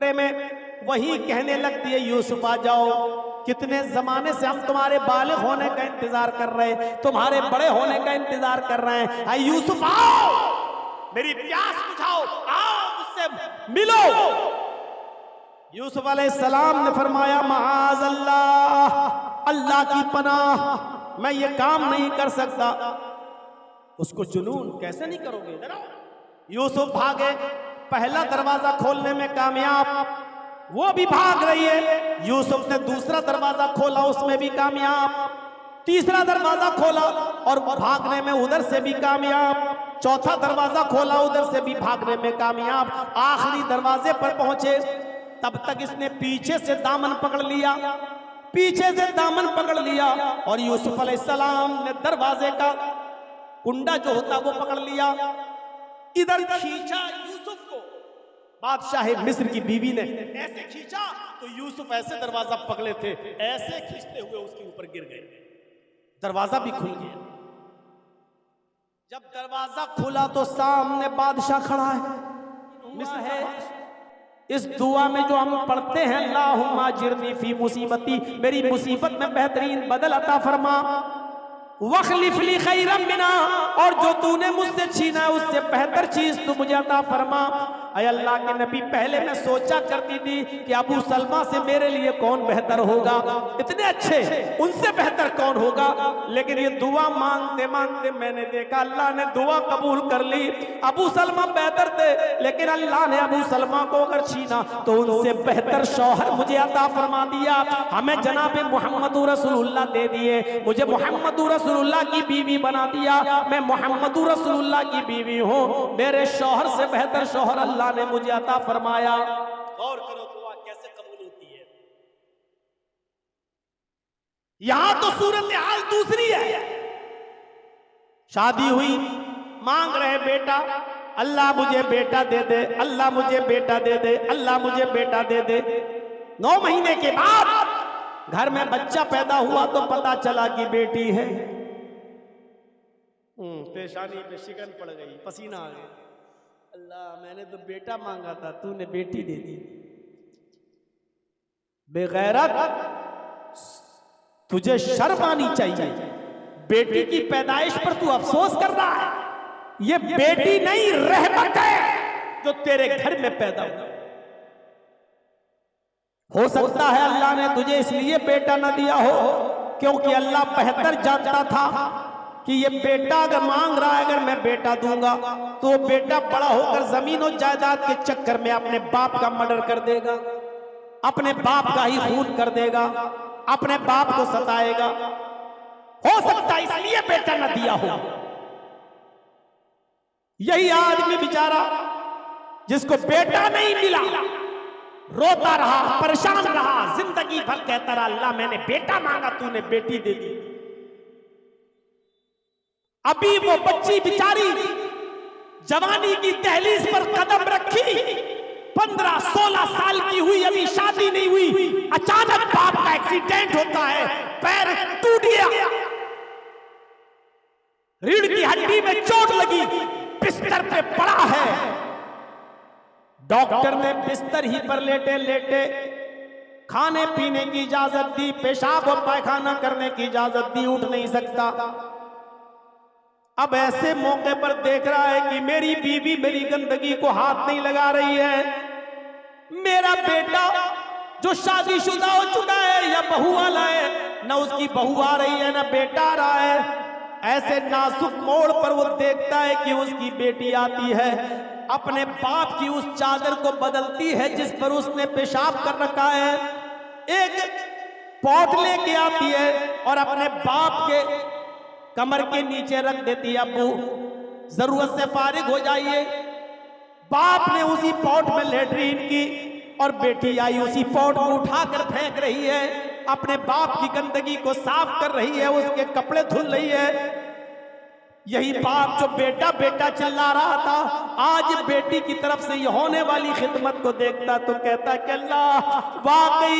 कमरे में, वही कहने लगती है यूसुफ आ जाओ, कितने जमाने से हम तुम्हारे बालिग होने का इंतजार कर रहे हैं, तुम्हारे बड़े होने का इंतजार कर रहे हैं। आई यूसुफ आओ, मेरी प्यास बुझाओ, आओ मुझसे मिलो। यूसुफ अलैहिस्सलाम ने फरमाया माज़ अल्लाह, अल्लाह की पनाह, मैं ये काम नहीं कर सकता। उसको जुनून, कैसे नहीं करोगे, यूसुफ भागे, पहला दरवाजा खोलने में कामयाब, वो भी भाग रही है। यूसुफ ने दूसरा दरवाजा खोला, उसमें भी कामयाब, तीसरा दरवाजा खोला और भागने में उधर से भी कामयाब, चौथा दरवाजा खोला, उधर से भी भागने में कामयाब। आखिरी दरवाजे पर पहुंचे, तब तक इसने पीछे से दामन पकड़ लिया, पीछे से दामन पकड़ लिया और यूसुफ अलैहिस्सलाम ने दरवाजे का कुंडा जो होता वो पकड़ लिया, इधर खींचा यूसुफ को। बादशाह मिस्र की बीवी ने ऐसे खींचा तो यूसुफ ऐसे दरवाजा पकड़े थे, ऐसे खींचते हुए उसके ऊपर गिर गए, दरवाजा भी खुल गया। जब दरवाजा खुला तो सामने बादशाह खड़ा है, मिस्र है। इस दुआ में जो हम पढ़ते हैं अल्लाहुम्मा जिरनी फी मुसीबती, मेरी मुसीबत में बेहतरीन बदल अता फरमा, वखलिफ ली खैरम मिना, और जो तूने मुझसे छीना है उससे बेहतर चीज तू मुझे अता फरमा। अय अल्लाह के नबी, पहले मैं सोचा करती थी कि अबू सलमा से मेरे लिए कौन बेहतर होगा, इतने अच्छे, उनसे बेहतर कौन होगा। लेकिन ये दुआ मांगते मांगते मैंने देखा अल्लाह ने दुआ कबूल कर ली। अबू सलमा बेहतर थे, लेकिन अल्लाह ने अबू सलमा को अगर छीना तो उनसे बेहतर शौहर मुझे अता फरमा दिया। हमें जनाब मोहम्मद रसूलुल्लाह दे दिए, मुझे मोहम्मद रसूलुल्लाह की बीवी बना दिया। मैं मोहम्मद रसूलुल्लाह की बीवी हूँ, मेरे शौहर से बेहतर शौहर अल्लाह ने मुझे अता फरमाया। गौर करो दुआ कैसे कबूल होती है। यहां तो सूरत हाल दूसरी है। शादी हुई, मांग रहे बेटा, अल्लाह मुझे बेटा दे दे, अल्लाह मुझे बेटा दे दे, अल्लाह मुझे बेटा दे दे। 9 महीने के बाद घर में बच्चा पैदा हुआ तो पता चला कि बेटी है। पेशानी पे शिकन पड़ गई, पसीना आ गया। अल्लाह, मैंने तो बेटा मांगा था, तूने बेटी दे दी। बेगैरत, तुझे शर्म आनी चाहिए। बेटी की पैदाइश पर तू अफसोस कर रहा है। ये बेटी नहीं, रहमत है जो तेरे घर में पैदा हुआ। हो सकता है अल्लाह ने तुझे इसलिए बेटा न दिया हो क्योंकि अल्लाह बेहतर जानता था कि ये बेटा अगर मांग रहा है, अगर मैं बेटा दूंगा तो बेटा बड़ा होकर जमीन और जायदाद के चक्कर में अपने बाप का मर्डर कर देगा, अपने बाप का ही खून कर देगा, अपने बाप को सताएगा। हो सकता है इसलिए बेटा न दिया हो। यही आदमी बेचारा जिसको बेटा नहीं मिला, रोता रहा, परेशान रहा, जिंदगी भर कहता रहा अल्लाह मैंने बेटा मांगा, तूने बेटी दे दी। अभी वो बच्ची बिचारी जवानी की दहलीज पर कदम रखी, 15-16 साल की हुई, अभी शादी नहीं हुई, अचानक बाप का एक्सीडेंट होता है, पैर टूट गया, रीढ़ की हड्डी में चोट लगी, बिस्तर पे पड़ा है। डॉक्टर ने बिस्तर ही पर लेटे लेटे खाने पीने की इजाजत दी, पेशाब और पायखाना करने की इजाजत दी, उठ नहीं सकता। अब ऐसे मौके पर देख रहा है कि मेरी बीवी मेरी गंदगी को हाथ नहीं लगा रही है, मेरा बेटा जो शादीशुदा हो चुका है या बहू वाला है, ना उसकी बहू आ रही है ना बेटा आ रहा है। ऐसे नाजुक मोड़ पर वो देखता है कि उसकी बेटी आती है, अपने बाप की उस चादर को बदलती है जिस पर उसने पेशाब कर रखा है, एक पॉट लेके आती है और अपने बाप के कमर के नीचे रख देती है, अब्बू जरूरत से फारिग हो जाइए। बाप ने उसी पॉट में लेटरीन की और बेटी आई उसी पॉट को उठाकर फेंक रही है, अपने बाप की गंदगी को साफ कर रही है, उसके कपड़े धुल रही है। यही बाप जो बेटा बेटा चिल्ला रहा था, आज बेटी की तरफ से ये होने वाली खिदमत को देखता तो कहता कि अल्लाह वाकई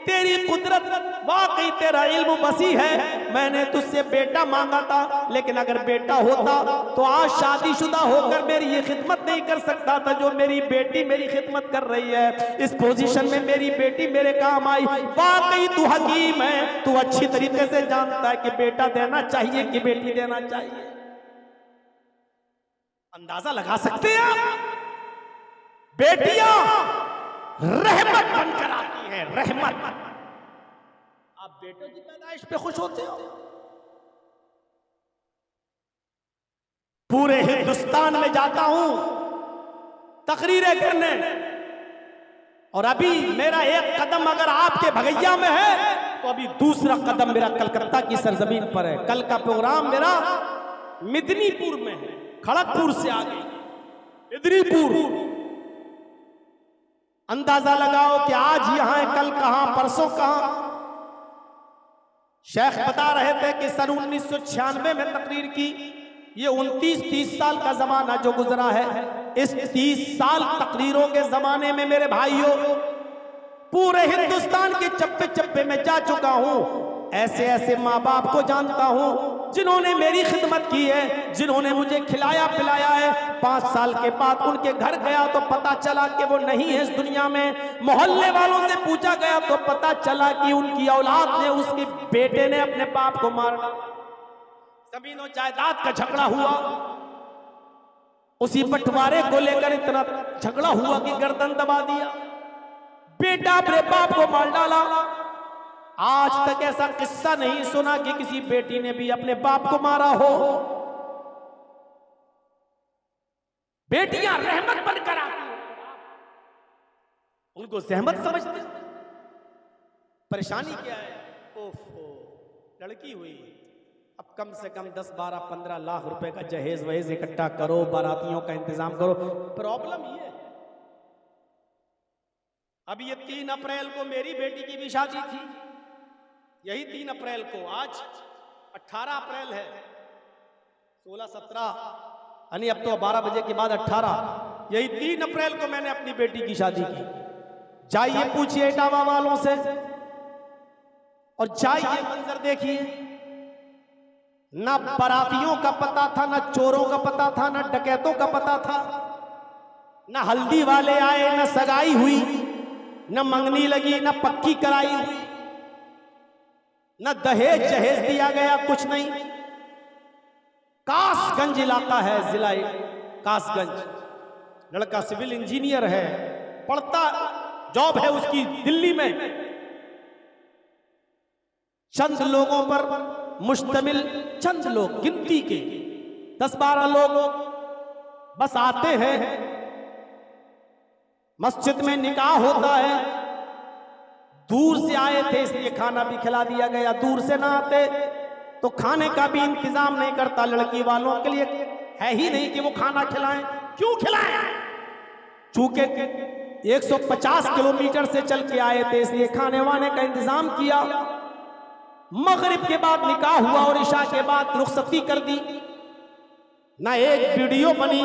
तेरी कुदरत, वाकई तेरा इल्म वसी है। मैंने तुझसे बेटा मांगा था, लेकिन अगर बेटा होता तो आज शादीशुदा होकर मेरी ये खिदमत नहीं कर सकता था जो मेरी बेटी मेरी खिदमत कर रही है। इस पोजीशन में मेरी बेटी मेरे काम आई। वाकई तू हकीम है, तू अच्छी तरीके से जानता है कि बेटा देना चाहिए कि बेटी देना चाहिए। अंदाजा लगा सकते हैं आप, बेटियां रहमत बनकर आती हैं, रहमत। आप बेटों की पैदाइश पे खुश होते हो? पूरे हिंदुस्तान में जाता हूं तकरीरें करने, और अभी मेरा एक कदम अगर आपके भगैया में है तो अभी दूसरा कदम मेरा कलकत्ता की सरजमीन पर है। कल का प्रोग्राम मेरा मिदनीपुर में है, खड़गपुर से आगे मिदनीपुर। अंदाजा लगाओ कि आज यहां है, कल कहां, परसों कहां। शेख बता रहे थे कि सन 1996 में तकरीर की। ये 29-30 साल का जमाना जो गुजरा है, इस 30 साल तकरीरों के जमाने में मेरे भाइयों पूरे हिंदुस्तान के चप्पे चप्पे में जा चुका हूं। ऐसे ऐसे माँ बाप को जानता हूं जिन्होंने मेरी खिदमत की है, जिन्होंने मुझे खिलाया पिलाया है। 5 साल के बाद उनके घर गया तो पता चला कि वो नहीं है इस दुनिया में। मोहल्ले वालों से पूछा गया तो पता चला कि उनकी औलाद ने, उसके बेटे ने अपने बाप को मार डाला। जमीन और जायदाद का झगड़ा हुआ, उसी बंटवारे को लेकर इतना झगड़ा हुआ कि गर्दन दबा दिया। बेटा अपने बाप को मार डाला। आज तक ऐसा किस्सा नहीं सुना कि किसी बेटी ने भी अपने बाप को मारा हो। बेटियां रहमत बनकर आती हैं, उनको जहमत समझते। परेशानी क्या है? ओफो, लड़की हुई, अब कम से कम 10, 12, 15 लाख रुपए का जहेज वहेज इकट्ठा करो, बारातियों का इंतजाम करो। प्रॉब्लम ये है, अब ये 3 अप्रैल को मेरी बेटी की भी शादी थी, यही 3 अप्रैल को। आज 18 अप्रैल है, 16, 17 यानी अब तो 12 बजे के बाद 18, यही 3 अप्रैल को मैंने अपनी बेटी की शादी की। जाइए पूछिए इटावा वालों से, और जाइए मंजर देखिए, ना बारातियों का पता था, ना चोरों का पता था, ना डकैतों का पता था, ना हल्दी वाले आए, ना सगाई हुई, ना मंगनी लगी, ना पक्की कराई हुई, ना दहेज जहेज दिया गया, कुछ नहीं। कासगंज इलाका है, जिला कासगंज। लड़का सिविल इंजीनियर है, पढ़ता, जॉब है उसकी दिल्ली में। चंद लोगों पर मुश्तमिल, चंद लोग, गिनती के 10-12 लोग बस आते हैं, मस्जिद में निकाह होता है। दूर से आए थे इसलिए खाना भी खिला दिया गया, दूर से ना आते तो खाने का भी इंतजाम नहीं करता। लड़की वालों के लिए है ही नहीं कि वो खाना खिलाएं। क्यों खिलाएं? चूंकि 150 किलोमीटर से चल के आए थे इसलिए खाने वाने का इंतजाम किया। मगरिब के बाद निकाह हुआ और इशा के बाद रुखसती कर दी। ना एक वीडियो बनी,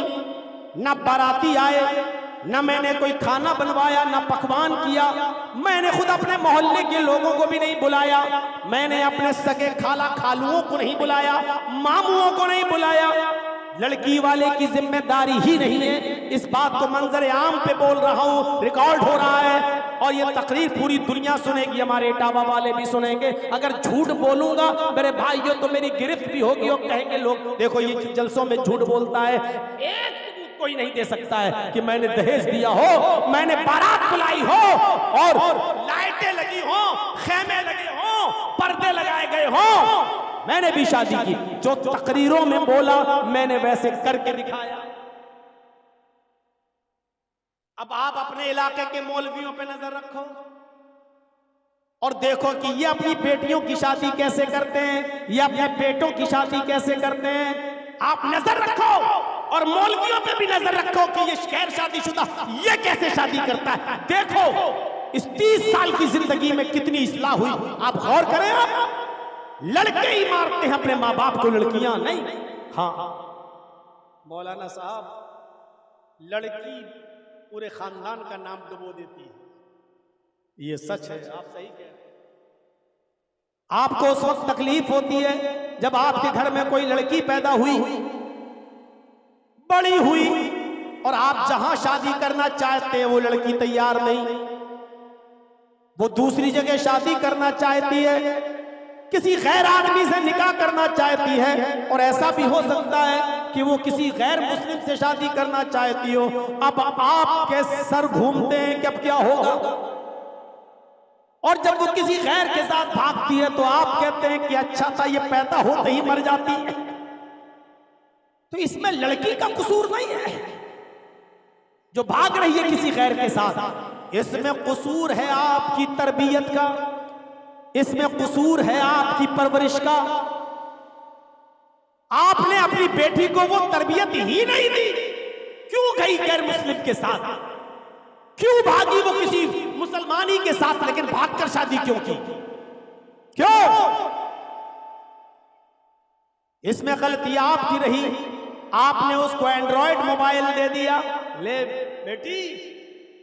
ना बाराती आए, ना मैंने कोई खाना बनवाया, ना पकवान किया। मैंने खुद अपने मोहल्ले के लोगों को भी नहीं बुलाया, मैंने अपने सगे खाला खालुओं को नहीं बुलाया, मामुओं को नहीं बुलाया। लड़की वाले की जिम्मेदारी ही नहीं है। इस बात को मंजर आम पे बोल रहा हूं, रिकॉर्ड हो रहा है और ये तकरीर पूरी दुनिया सुनेगी, हमारे इटावा वाले भी सुनेंगे। अगर झूठ बोलूंगा मेरे भाइयों तो मेरी गिरफ्त भी होगी और कहेंगे लोग देखो ये जलसों में झूठ बोलता है। एक कोई नहीं दे सकता है कि मैंने दहेज दिया हो, मैंने बारात बुलाई हो और लाइटें लगी हो, खेमे लगे हो, पर्दे लगाए गए हो। मैंने भी शादी की, जो तकरीरों में बोला मैंने वैसे करके दिखाया। अब आप अपने इलाके के मौलवियों पे नजर रखो और देखो कि ये अपनी बेटियों की शादी कैसे करते हैं, ये अपने बेटों की शादी कैसे करते हैं। आप नजर रखो और मौलवियों पे भी नजर रखो कि ये गैर शादीशुदा ये कैसे शादी करता है। देखो इस 30 साल की जिंदगी में कितनी इस्लाह हुई, आप गौर करें। आप लड़के ही मारते हैं अपने माँ बाप को, लड़कियां नहीं। हाँ मौलाना साहब, लड़की पूरे खानदान का नाम डुबो देती है। ये सच है, आप सही कह रहे हैं। आपको उस वक्त तकलीफ होती है जब आपके घर में कोई लड़की पैदा हुई, बड़ी हुई, और आप जहां शादी करना चाहते हैं वो लड़की तैयार नहीं, वो दूसरी जगह शादी करना चाहती है, किसी गैर आदमी से निकाह करना चाहती है, और ऐसा भी हो सकता है कि वो किसी गैर मुस्लिम से शादी करना चाहती हो। अब आपके सर घूमते हैं कि अब क्या होगा, और जब वो किसी गैर के साथ भागती है तो आप कहते हैं कि अच्छा था ये पैदा होते ही मर जाती है। तो इसमें लड़की का कसूर नहीं है जो भाग रही है किसी गैर के साथ, इसमें कसूर है आपकी तरबियत का, इसमें कसूर है आपकी परवरिश का। आपने अपनी बेटी को वो तरबियत ही नहीं दी, क्यों गई गैर मुस्लिम के साथ, क्यों भागी वो किसी मुसलमानी के साथ, लेकिन भागकर शादी क्यों की, क्यों? इसमें गलती आपकी रही, आपने उसको एंड्रॉयड मोबाइल दे दिया। ले बेटी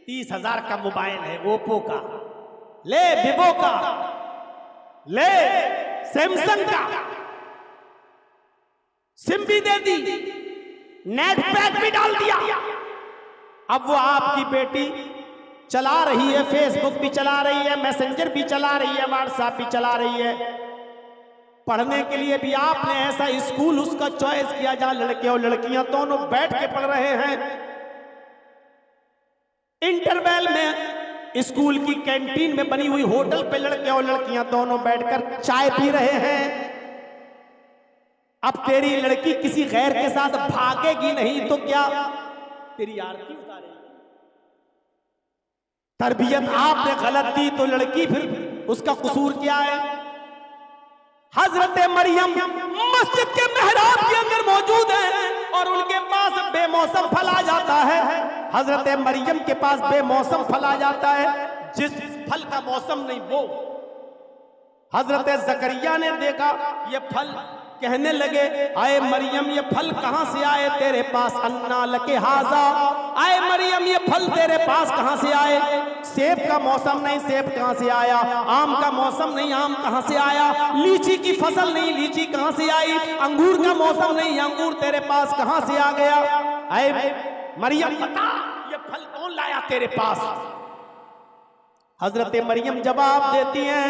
30,000 का मोबाइल है ओप्पो का, ले विवो का, ले सैमसंग का, सिम भी दे दी, नेट पैक भी डाल दिया। अब वो आपकी बेटी चला रही है, फेसबुक भी चला रही है, मैसेंजर भी चला रही है, व्हाट्सएप भी चला रही है। पढ़ने के लिए भी आपने ऐसा स्कूल उसका चॉइस किया जहां लड़के और लड़कियां दोनों बैठ के पढ़ रहे हैं। इंटरवल में स्कूल की कैंटीन में बनी हुई होटल पे लड़के और लड़कियां दोनों बैठकर चाय पी रहे हैं। अब तेरी लड़की किसी गैर के साथ भागेगी नहीं तो क्या तेरी आरती उतारेगी? तरबियत आपने गलत दी तो लड़की फिर उसका कसूर क्या है? हजरत मरियम मस्जिद के मेहराब के अंदर मौजूद है और उनके पास बेमौसम फल आ जाता है। हजरत मरियम के पास बेमौसम फल आ जाता है, जिस फल का मौसम नहीं वो। हजरत जकरिया ने देखा ये फल, कहने लगे आए मरियम ये फल कहां से आए तेरे पास? अन्ना लके हाजा, आए मरियम ये फल तेरे पास कहां से आए? सेब का मौसम नहीं, सेब कहां से आया? आम का मौसम नहीं, आम कहां से आया? लीची की फसल नहीं, लीची कहां से आई? अंगूर का मौसम नहीं, अंगूर तेरे पास कहां से आ गया? आए मरियम बता ये फल कौन लाया तेरे पास? हजरत मरियम जवाब देती हैं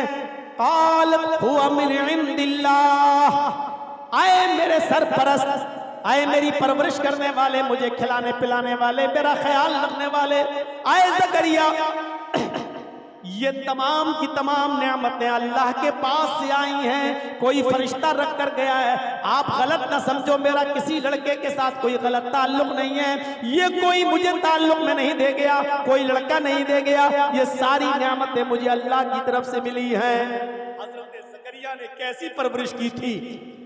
क़ालत हुवा मिन इंदिल्लाह, आए मेरे सरपरस्त, आए मेरी परवरिश करने वाले, मुझे खिलाने पिलाने वाले, मेरा ख्याल रखने वाले, आए ज़करिया, ये तमाम की तमाम नेमतें अल्लाह के पास से आई हैं, कोई फरिश्ता रख कर गया है। आप गलत ना समझो, मेरा किसी लड़के के साथ कोई गलत ताल्लुक नहीं है, ये कोई मुझे ताल्लुक में नहीं दे गया, कोई लड़का नहीं दे गया, ये सारी नेमतें मुझे अल्लाह की तरफ से मिली हैं। हजरत ज़करिया ने कैसी परवरिश की थी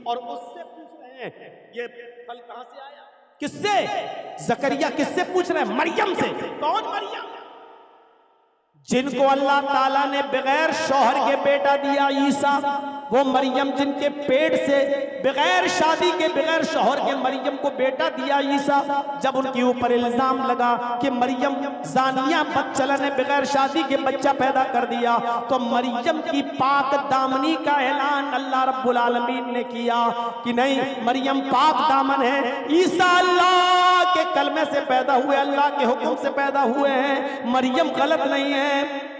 और उससे पूछ रहे हैं ये फल कहां से आया? किससे? ज़करिया किससे पूछ रहे हैं? मरियम से। कौन मरियम? जिनको अल्लाह ताला ने बगैर शौहर के बेटा दिया ईसा, वो मरियम जिनके पेट से बगैर शादी के बगैर शौहर के मरियम को बेटा दिया ईसा। जब उनके ऊपर इल्जाम लगा कि मरियम जानिया बच्चला ने बगैर शादी के बच्चा पैदा कर दिया, तो मरियम की पाक दामनी का ऐलान अल्लाह रब्बुल आलमीन ने किया कि नहीं, मरियम पाक दामन है, ईसा अल्लाह के कलमे से पैदा हुए, अल्लाह के हुक्म से पैदा हुए हैं, मरियम गलत नहीं है,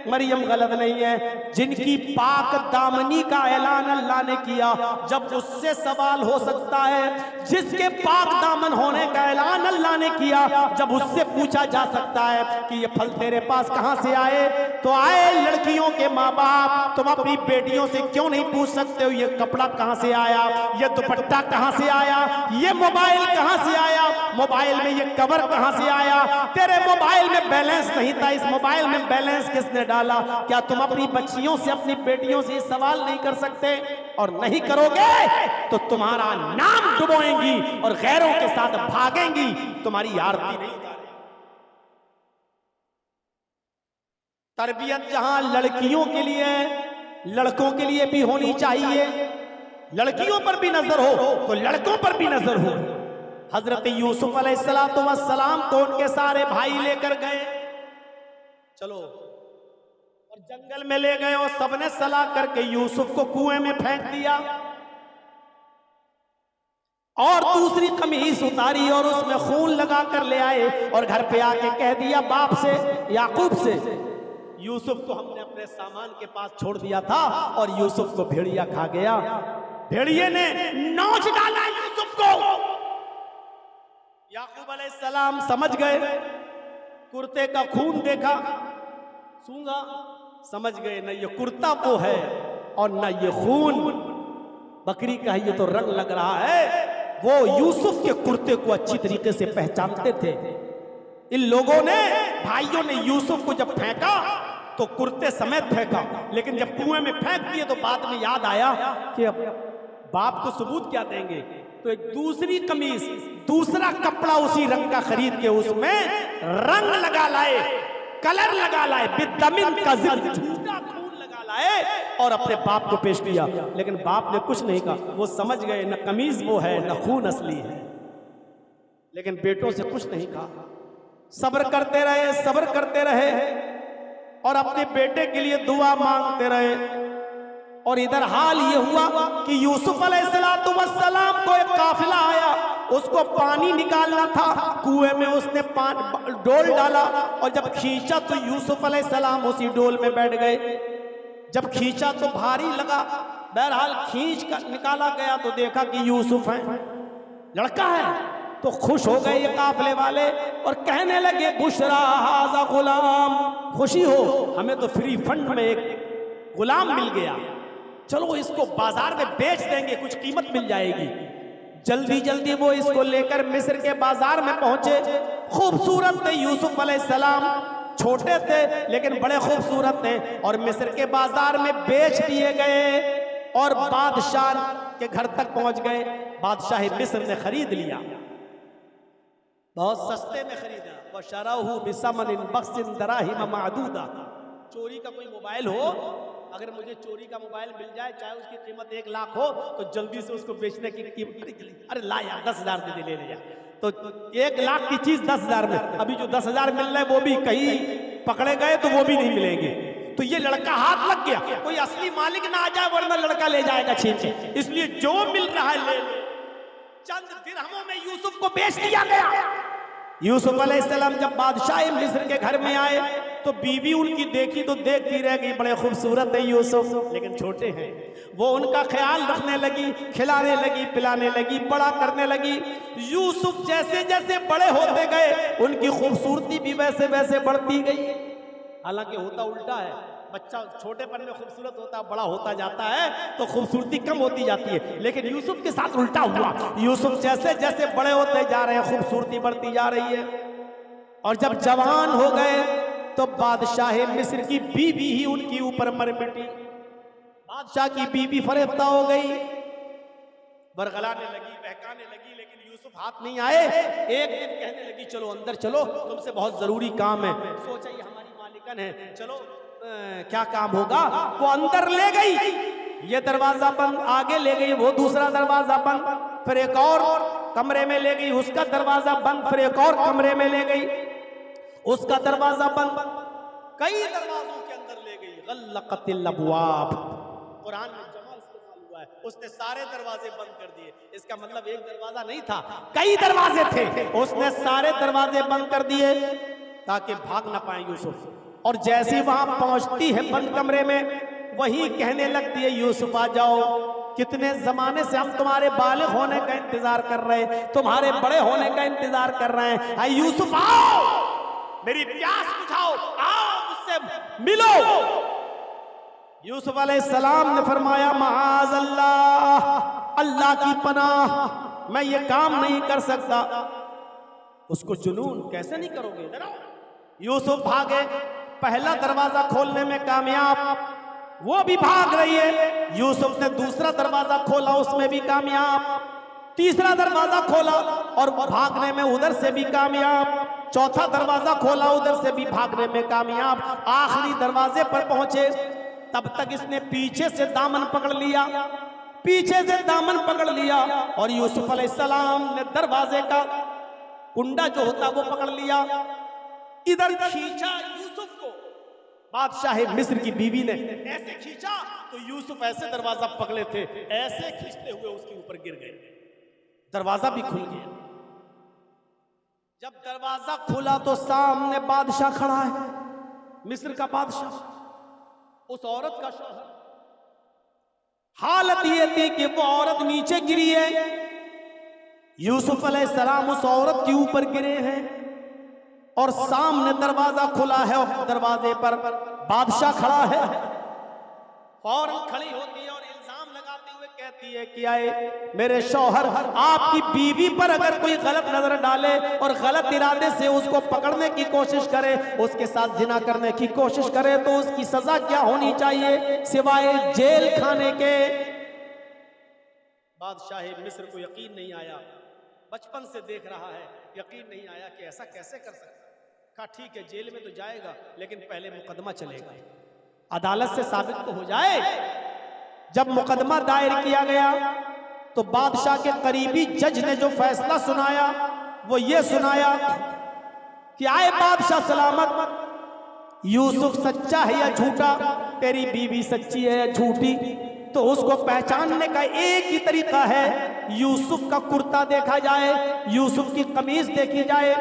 मरियम गलत नहीं है। जिनकी पाक दामनी का ऐलान अल्लाह ने किया, जब उससे सवाल हो सकता है, जिसके पाक दामन होने का ऐलान अल्लाह ने किया, जब उससे पूछा जा सकता है कि ये फल तेरे पास कहां से आए, तो आए लड़कियों के माँ बाप, तुम अपनी बेटियों से क्यों नहीं पूछ सकते हो ये कपड़ा कहां से आया, ये दुपट्टा कहां से आया, ये मोबाइल कहां से आया, मोबाइल में ये कवर कहां से आया? तेरे मोबाइल में बैलेंस नहीं था, इस मोबाइल में बैलेंस किसने डाला? क्या तुम अपनी बच्चियों से, अपनी बेटियों से सवाल नहीं कर सकते? और नहीं करोगे तो तुम्हारा नाम डुबोएंगी और गैरों के साथ भागेंगी, तुम्हारी आरती नहीं उतारेंगी। तरबियत जहां लड़कियों के लिए, लड़कों के लिए भी होनी चाहिए, लड़कियों पर भी नजर हो तो लड़कों पर भी नजर हो। हजरत यूसुफ अलैहिस्सलातु वस्सलाम को उनके सारे भाई लेकर गए, चलो, और और जंगल में ले गए और सबने सलाह करके यूसुफ को कुएं में फेंक दिया और दूसरी कमीज उतारी और उसमें खून लगा कर ले आए और घर पे आके कह दिया बाप से, याकूब से, यूसुफ को हमने अपने सामान के पास छोड़ दिया था और यूसुफ को भेड़िया खा गया। भेड़िए ने नोच डाला यूसुफ को। याकूब अलैहिस्सलाम समझ गए, कुर्ते का खून देखा, सूंघा, समझ गए न ये कुर्ता वो है और न ये खून बकरी का है, ये तो रंग लग रहा है। वो यूसुफ के कुर्ते को अच्छी तरीके से पहचानते थे। इन लोगों ने, भाइयों ने यूसुफ को जब फेंका तो कुर्ते समेत फेंका, लेकिन जब कुएं में फेंक दिए तो बाद में याद आया कि अब बाप को सबूत क्या देंगे, तो एक दूसरी कमीज, दूसरा कपड़ा उसी रंग का खरीद के उसमें रंग लगा लाए, कलर लगा लाए, बिदमिन का झूठा खून लगा लाए और अपने बाप को पेश किया। लेकिन बाप ने कुछ नहीं कहा, वो समझ गए न कमीज वो है न खून असली है। लेकिन बेटों से कुछ नहीं कहा, सब्र करते रहे, सब्र करते रहे और अपने बेटे के लिए दुआ मांगते रहे। और इधर हाल ये हुआ कि यूसुफ अलैहिस्सलाम को एक काफिला आया, उसको पानी निकालना था, कुएं में उसने डोल डाला और जब खींचा तो यूसुफ अलैहिस्सलाम उसी डोल में बैठ गए। जब खींचा तो भारी लगा, बहरहाल खींच कर निकाला गया तो देखा कि यूसुफ है, लड़का है। तो खुश हो गए ये काफिले वाले और कहने लगे बुशरा हाज़ा गुलाम, खुशी हो, हमें तो फ्री फंड में एक गुलाम मिल गया, चलो इसको बाजार में बेच देंगे, कुछ कीमत मिल जाएगी। जल्दी जल्दी वो इसको लेकर मिस्र के बाजार में पहुंचे। खूबसूरत थे यूसुफ अलैहिस्सलाम, छोटे थे लेकिन बड़े खूबसूरत थे और मिस्र के बाजार में बेच दिए गए और बादशाह के घर तक पहुंच गए। बादशाह मिस्र ने खरीद लिया, बहुत सस्ते में खरीदा। वशराहु बिसमन बख्सिन दराहिम मादूदा। चोरी का कोई मोबाइल हो, अगर मुझे चोरी का मोबाइल मिल जाए, चाहे उसकी कीमत 1 लाख हो, तो जल्दी से उसको बेचने की कीमत, अरे ला यार 10,000 दे ले जा, तो 1 लाख की चीज 10,000 में। अभी जो 10,000 मिल रहा है वो भी कहीं पकड़े गए तो वो भी नहीं मिलेंगे। तो ये लड़का हाथ लग गया, कोई असली मालिक ना आ जाए वरना लड़का ले जाएगा छीन के, इसलिए जो मिल रहा है ले लो। चंद दिरहमों में यूसुफ को बेच दिया गया। यूसुफ अलैहिस्सलाम जब बादशाह मिस्र के घर में आए तो बीवी उनकी देखी तो देखती रह गई, बड़े खूबसूरत है यूसुफ लेकिन छोटे हैं। वो उनका ख्याल रखने लगी, खिलाने लगी, पिलाने लगी, बड़ा करने लगी। यूसुफ जैसे जैसे बड़े होते गए उनकी खूबसूरती भी वैसे वैसे बढ़ती गई। हालांकि होता उल्टा है, बच्चा छोटेपन में खूबसूरत होता, बड़ा होता जाता है तो खूबसूरती कम होती जाती है, लेकिन यूसुफ के साथ उल्टा हुआ। यूसुफ जैसे जैसे बड़े होते जा रहे हैं खूबसूरती बढ़ती जा रही है। और जब जवान हो गए तो बादशाह मिस्र की बीवी ही उनके ऊपर मर मिटी। बादशाह की बीवी फरेफ्ता हो गई, बरगलाने लगी, बहकाने लगी, लेकिन यूसुफ हाथ नहीं आए। एक दिन कहने लगी चलो अंदर चलो, तुमसे बहुत जरूरी काम है। सोचा ये हमारी मालिकन है, चलो क्या काम होगा। वो अंदर ले गई, ये दरवाजा बंद, आगे ले गई, वो दूसरा दरवाजा बंद, फिर एक और कमरे में ले गई, उसका दरवाजा बंद, फिर एक और कमरे में ले गई, उसका दरवाजा बंद, कई दरवाजों के अंदर ले गई। गल्लक़तिल अबवाब, कुरान में जमा इस्तेमाल हुआ है, उसने सारे दरवाजे बंद कर दिए। इसका मतलब एक दरवाजा नहीं था, कई दरवाजे थे, उसने सारे दरवाजे बंद कर दिए ताकि भाग ना पाए यूसुफ। और जैसी वहां पहुंचती है बंद कमरे में, वही कहने लगती है यूसुफ आ जाओ, कितने जमाने से हम तुम्हारे बालिग होने का इंतजार कर रहे हैं, तुम्हारे बड़े होने का इंतजार कर रहे हैं। आई यूसुफ आओ, मेरी प्यास बुझाओ, आओ मुझसे मिलो। यूसुफ अलैहिस्सलाम ने फरमाया माअज़ल्लाह, अल्लाह की पनाह, मैं ये काम नहीं कर सकता। उसको जुनून, कैसे नहीं करोगे, जरा। यूसुफ भागे, पहला दरवाजा खोलने में कामयाब, वो भी भाग रही है। यूसुफ ने दूसरा दरवाजा खोला, उसमें भी कामयाब, तीसरा दरवाजा खोला और भागने में उधर से भी कामयाब, चौथा दरवाजा खोला, उधर से भी भागने में कामयाब। आखिरी दरवाजे पर पहुंचे, तब तक इसने पीछे से दामन पकड़ लिया, पीछे से दामन पकड़ लिया और यूसुफ अलैहिस्सलाम ने दरवाजे का कुंडा जो होता वो पकड़ लिया, इधर खींचा यूसुफ को, बादशाह मिस्र की बीवी ने ऐसे खींचा तो यूसुफ ऐसे दरवाजा पकड़े थे, ऐसे खींचते हुए उसके ऊपर गिर गए, दरवाजा भी खुल गया। जब दरवाजा खुला तो सामने बादशाह खड़ा है, मिस्र का बादशाह, उस औरत का शौहर। हालत ये थी कि वो औरत नीचे गिरी है, यूसुफ अलैहिस्सलाम उस औरत के ऊपर गिरे हैं और सामने दरवाजा खुला है और दरवाजे पर बादशाह खड़ा है। फौरन खड़ी होती है और इल्जाम लगाते हुए कहती है कि आए मेरे शौहर, आपकी बीवी पर अगर कोई गलत नजर डाले और गलत इरादे से उसको पकड़ने की कोशिश करे, उसके साथ जिना करने की कोशिश करे, तो उसकी सजा क्या होनी चाहिए सिवाय जेल खाने के। बादशाह मिस्र को यकीन नहीं आया, बचपन से देख रहा है, यकीन नहीं आया कि ऐसा कैसे कर सकता। कहा ठीक है, जेल में तो जाएगा लेकिन पहले मुकदमा चलेगा, अदालत से साबित तो हो जाए। जब मुकदमा दायर किया गया तो बादशाह के करीबी जज ने जो फैसला सुनाया वो ये सुनाया कि आए बादशाह सलामत, यूसुफ सच्चा है या झूठा, तेरी बीवी सच्ची है या झूठी, तो उसको पहचानने का एक ही तरीका है, यूसुफ का कुर्ता देखा जाए, यूसुफ की कमीज देखी जाए।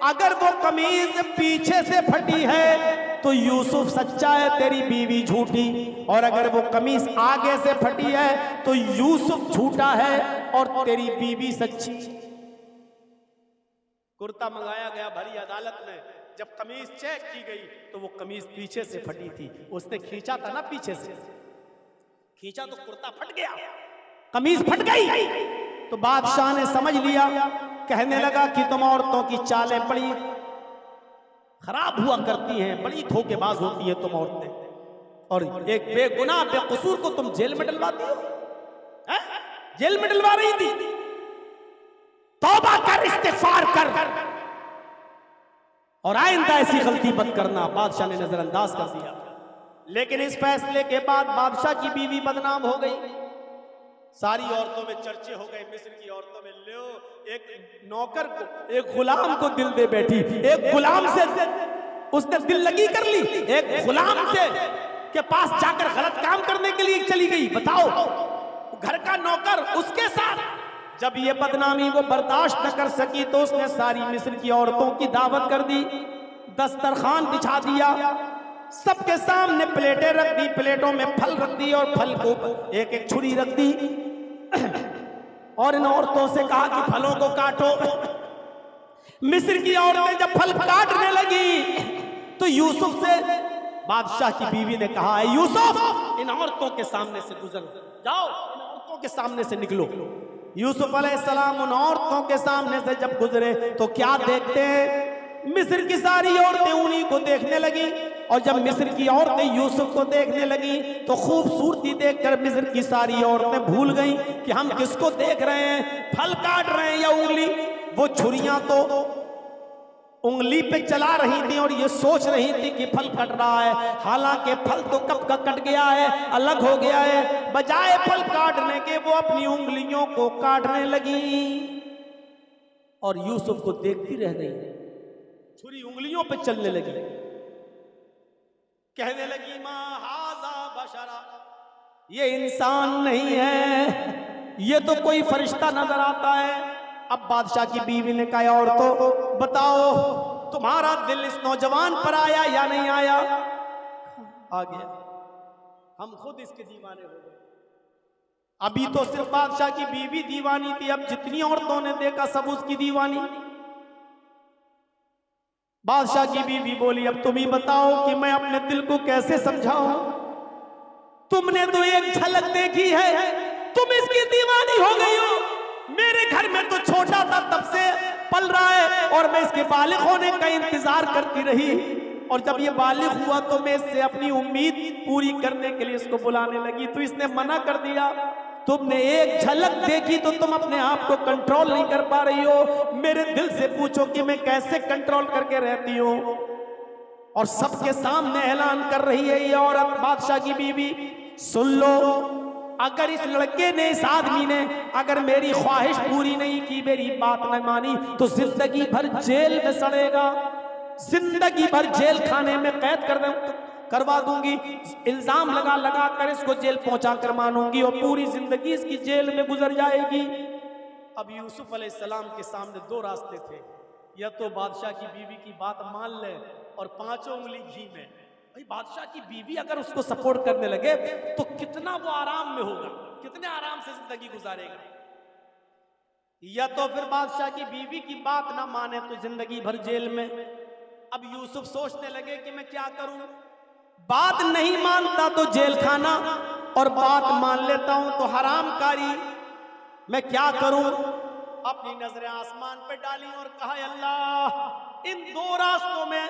अगर वो कमीज पीछे से फटी है तो यूसुफ सच्चा है, तेरी बीवी झूठी, और अगर वो कमीज आगे से फटी है तो यूसुफ झूठा है और तेरी बीवी सच्ची। कुर्ता मंगाया गया भरी अदालत में, जब कमीज चेक की गई तो वो कमीज पीछे से फटी थी, उसने खींचा था ना पीछे से, खींचा तो कुर्ता फट गया, कमीज फट गई। तो बादशाह ने समझ लिया, कहने लगा कि तुम औरतों की चालें बड़ी खराब हुआ करती हैं, बड़ी धोखेबाज होती हैं तुम औरतें, और एक बेगुनाह बेकसूर को तुम जेल में डलवाती हो। जेल में डलवा रही थी, तौबा कर, इस्तिगफार कर और आइंदा ऐसी गलती मत करना। बादशाह ने नजरअंदाज कर दिया, लेकिन इस फैसले के बाद बादशाह की बीवी बदनाम हो गई, सारी औरतों में चर्चे हो गए, मिस्र की औरतों में। लो, एक नौकर को, एक गुलाम को दिल दे बैठी, एक गुलाम से उसने दिल लगी कर ली, एक गुलाम से के पास जाकर गलत काम करने के लिए चली गई। बताओ, घर का नौकर उसके साथ। जब ये बदनामी वो बर्दाश्त न कर सकी तो उसने सारी मिस्र की औरतों की दावत कर दी, दस्तरखान बिछा दिया, सबके सामने प्लेटें रख दी, प्लेटों में फल रख दी और फल को एक एक छुरी रख दी और इन औरतों से कहा कि फलों को काटो। मिस्र की औरतें जब फल काटने लगी तो यूसुफ से बादशाह की बीवी ने कहा, यूसुफ इन औरतों के सामने से गुजर जाओ, इन औरतों के सामने से निकलो। यूसुफ अलैहिस्सलाम उन औरतों के सामने से जब गुजरे तो क्या देखते हैं, मिस्र की सारी औरतें उन्हीं को देखने लगी, और जब मिस्र की औरतें यूसुफ को देखने लगी तो खूबसूरती देखकर मिस्र की सारी औरतें भूल गईं कि हम किसको देख रहे हैं, फल काट रहे हैं या उंगली। वो छुरियां तो उंगली पे चला रही थी और ये सोच रही थी कि फल कट रहा है, हालांकि फल तो कब का कट गया है, अलग हो गया है। बजाय फल काटने के वो अपनी उंगलियों को काटने लगी और यूसुफ को देखती रह गई, छुरी उंगलियों पे चलने लगी, कहने लगी मा हाजा बशरा, ये इंसान नहीं है, ये तो कोई फरिश्ता नजर आता है। अब बादशाह की बीवी ने कहा, और तो बताओ तुम्हारा दिल इस नौजवान पर आया या नहीं आया? आ गया, हम खुद इसके दीवाने हो गए। अभी तो सिर्फ बादशाह की बीवी दीवानी थी, अब जितनी औरतों ने देखा सब उसकी दीवानी। बादशाह की बीवी बोली, अब तुम ही बताओ कि मैं अपने दिल को कैसे समझाऊं, तुमने तो एक झलक देखी है, तुम इसकी दीवानी हो गई हो। मेरे घर में तो छोटा था तब से पल रहा है और मैं इसके बालिग होने का इंतजार करती रही, और जब ये बालिग हुआ तो मैं इससे अपनी उम्मीद पूरी करने के लिए इसको बुलाने लगी, तो इसने मना कर दिया। तुमने एक झलक देखी तो तुम अपने आप को कंट्रोल नहीं कर पा रही हो। मेरे दिल से पूछो कि मैं कैसे कंट्रोल करके रहती हूँ। और सबके सामने ऐलान कर रही है ये औरत, बादशाह की बीवी, सुन लो, अगर इस लड़के ने, इस आदमी ने अगर मेरी ख्वाहिश पूरी नहीं की, मेरी बात न मानी, तो जिंदगी भर जेल में सड़ेगा, जिंदगी भर जेल खाने में कैद करवा दूंगी, इल्जाम लगा लगा कर इसको जेल पहुंचा कर मानूंगी और पूरी जिंदगी इसकी जेल में गुजर जाएगी। अब यूसुफ अलैहिस्सलाम के सामने दो रास्ते थे, या तो बादशाह की बीवी की बात मान ले और 5 उंगली घी में। भाई बादशाह की बीवी अगर उसको सपोर्ट करने लगे तो कितना वो आराम में होगा, कितने आराम से जिंदगी गुजारेगा। या तो फिर बादशाह की बीवी की बात ना माने तो जिंदगी भर जेल में। अब यूसुफ सोचने लगे कि मैं क्या करूं, बात नहीं मानता तो जेल खाना और बात मान लेता हूं तो हरामकारी, मैं क्या करूं। अपनी नजरें आसमान पे डाली और कहा अल्लाह, इन दो रास्तों में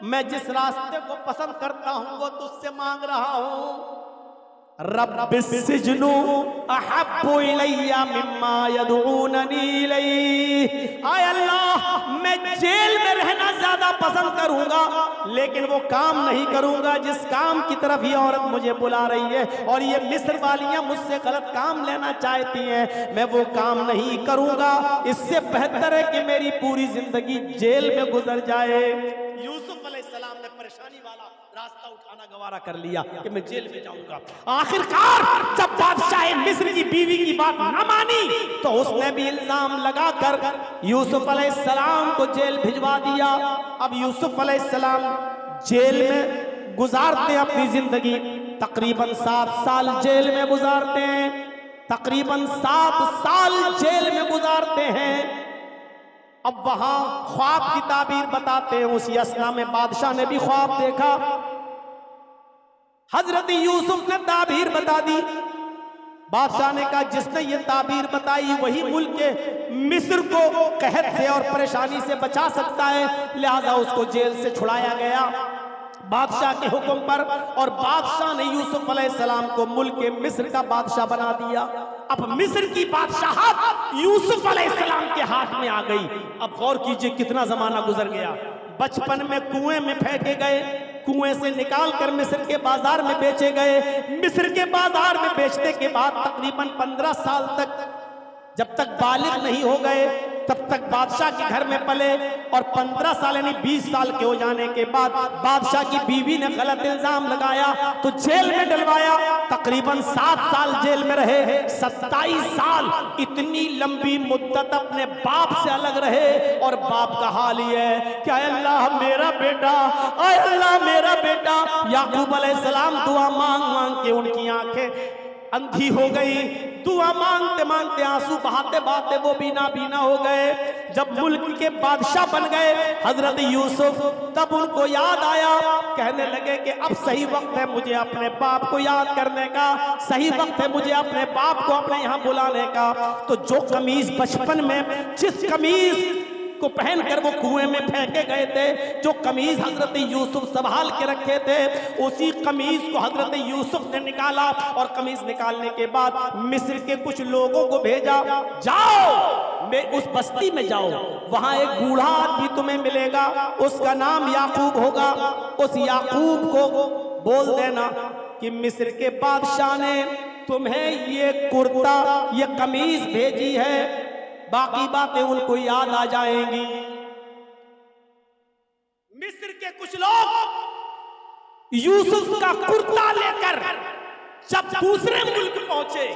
मैं जिस रास्ते को पसंद करता हूं वो तुझसे मांग रहा हूं। रब्बिस्सिज्नु अहब्बु इलैया मिम्मा यदऊननी इलैहि। आय अल्लाह, मैं जेल में रहना ज्यादा पसंद करूंगा, लेकिन वो काम नहीं करूंगा जिस काम की तरफ ये औरत मुझे बुला रही है, और ये मिस्र वालियां मुझसे गलत काम लेना चाहती हैं, मैं वो काम नहीं करूंगा। इससे बेहतर है कि मेरी पूरी जिंदगी जेल में गुजर जाए। यूसुफ अलैहिस्सलाम ने परेशानी वाला रास्ता उठाना गवारा कर लिया कि मैं जेल में जाऊंगा। आखिरकार जब बादशाह मिस्र की बीवी की बात न मानी तो उसने भी इल्जाम लगाकर यूसुफ अलैहिस्सलाम को जेल भिजवा दिया। अब यूसुफ अलैहिस्सलाम जेल में गुजारते हैं अपनी जिंदगी, तकरीबन 7 साल जेल में गुजारते हैं, तकरीबन 7 साल जेल में गुजारते हैं। अब वहां ख्वाब की ताबीर बताते हैं, उसी असना में बादशाह ने भी ख्वाब देखा। हजरत यूसुफ ने ताबीर बता दी। बादशाह ने कहा जिसने ये ताबीर बताई वही मुल्क के मिस्र को कहत से और परेशानी से बचा सकता है, लिहाजा उसको जेल से छुड़ाया गया बादशाह के हुक्म पर, और बादशाह ने यूसुफ अलैहिस्सलाम को मुल्क के मिस्र का बादशाह बना दिया। अब मिस्र की बादशाहत यूसुफ अलैहिस्सलाम के हाथ में आ गई। अब गौर कीजिए कितना जमाना गुजर गया। बचपन में कुएं में फेंके गए, कुएं से निकाल कर मिस्र के बाजार में बेचे गए, मिस्र के बाजार में बेचने के बाद तकरीबन 15 साल तक, जब तक बालिग नहीं हो गए तब तक बादशाह के घर में पले, और 15 साल यानी 20 साल के हो जाने के बाद बादशाह की बीवी ने गलत इल्जाम लगाया तो जेल में डलवाया। तकरीबन 7 साल जेल में रहे, 27 साल इतनी लंबी मुद्दत अपने बाप से अलग रहे, और बाप का हाल ये है कि अल्लाह मेरा बेटा, अल्लाह मेरा बेटा। याकूब अलैहिस्सलाम दुआ मांग मांग के उनकी आंखें अंधी हो गई, दुआ मांगते मांगते आंसू बहाते बहाते वो बीना बीना हो गए। जब मुल्क के बादशाह बन गए हजरत यूसुफ, तब उनको याद आया, कहने लगे कि अब सही वक्त है मुझे अपने बाप को याद करने का, सही वक्त है मुझे अपने बाप को अपने यहाँ बुलाने का। तो जो कमीज बचपन में, जिस कमीज को पहनकर वो कुएं में फेंके गए थे, जो कमीज हजरत यूसुफ संभाल के रखे थे, उसी कमीज को हजरत यूसुफ ने निकाला, और कमीज निकालने के बाद मिस्र के कुछ लोगों को भेजा, जाओ मैं उस बस्ती में जाओ, वहां एक बूढ़ा आदमी तुम्हें मिलेगा, उसका नाम याकूब होगा, उस याकूब को बोल देना कि मिस्र के बादशाह ने तुम्हें ये कुर्ता, ये कमीज भेजी है, बाकी बातें उनको याद आ जाएंगी। मिस्र के कुछ लोग यूसुफ का कुर्ता लेकर जब दूसरे मुल्क पहुंचे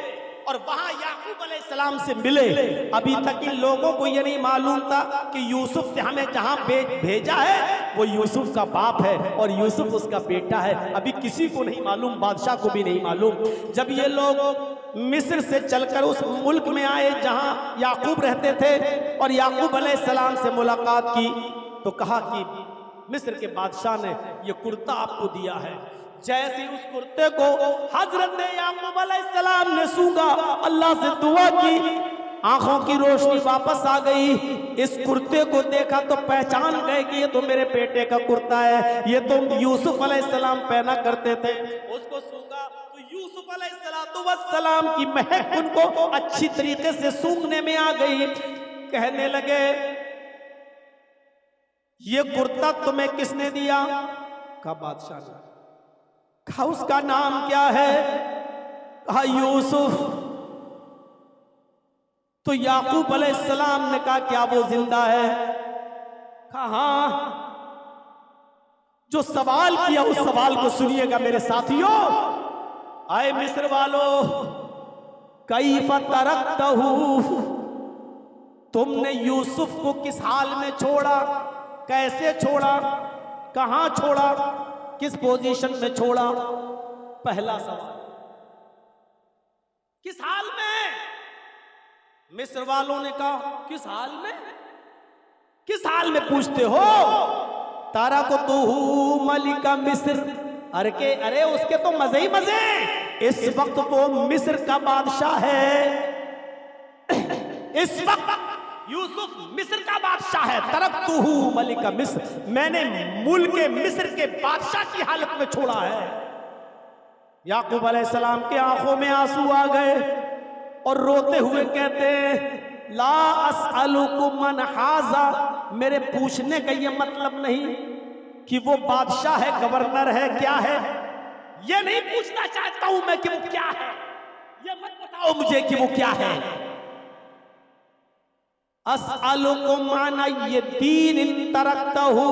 और वहां याकूब अलैहिस्सलाम से मिले, अभी तक इन लोगों को यह नहीं मालूम था कि यूसुफ से हमें जहां भेजा है वो यूसुफ का बाप है और यूसुफ उसका बेटा है। अभी किसी को नहीं मालूम, बादशाह को भी नहीं मालूम। जब ये लोग मिस्र से चलकर उस मुल्क में आए जहां याकूब रहते थे और याकूब अलैहिस्सलाम से मुलाकात की, तो कहा कि मिस्र के बादशाह ने ये कुर्ता आपको दिया है। जैसे उस कुर्ते को हजरत याकूब अलैहिस्सलाम ने सूंघा, अल्लाह से दुआ की, आंखों की रोशनी वापस आ गई। इस कुर्ते को देखा तो पहचान गए कि ये तो मेरे बेटे का कुर्ता है, ये तो यूसुफ अलैहिस्सलाम पहना करते थे। उसको सूंघा तो यूसुफ अलैहिस्सलाम की महक उनको अच्छी तरीके से सूंघने में आ गई। कहने लगे ये कुर्ता तुम्हें किसने दिया? कहा बादशाह ने। कहा उसका नाम क्या है? कहा यूसुफ। तो याकूब अलैहिस्सलाम ने कहा क्या वो जिंदा है? कहा हाँ। जो सवाल किया उस सवाल को सुनिएगा मेरे साथियों। आए मिस्र वालों, कैफ तरक्तहू, तुमने यूसुफ को किस हाल में छोड़ा, कैसे छोड़ा, कहां छोड़ा, किस पोजीशन में छोड़ा? पहला सवाल, किस हाल में? मिस्र वालों ने कहा किस हाल में? किस हाल में पूछते हो? तारा को तू मलिका मिस्र, अरे उसके तो मजे ही मजे। इस वक्त वो मिस्र का बादशाह है, इस वक्त यूसुफ मिस्र का बादशाह है। तरक्तुहू मलिका मिस्र, मैंने मुल्क मिस्र के बादशाह की हालत में छोड़ा है। याकूब अलैहिस्सलाम के आंखों में आंसू आ गए और रोते हुए कहते हैं ला अस्अलुकुम मन हाजा, मेरे पूछने का ये मतलब नहीं कि वो बादशाह है, गवर्नर है, क्या है, ये नहीं पूछना चाहता हूं मैं कि वो क्या है। ये मत बताओ मुझे कि वो क्या है। अस्अलुकुम अन ये दीन इन तरक्तहू,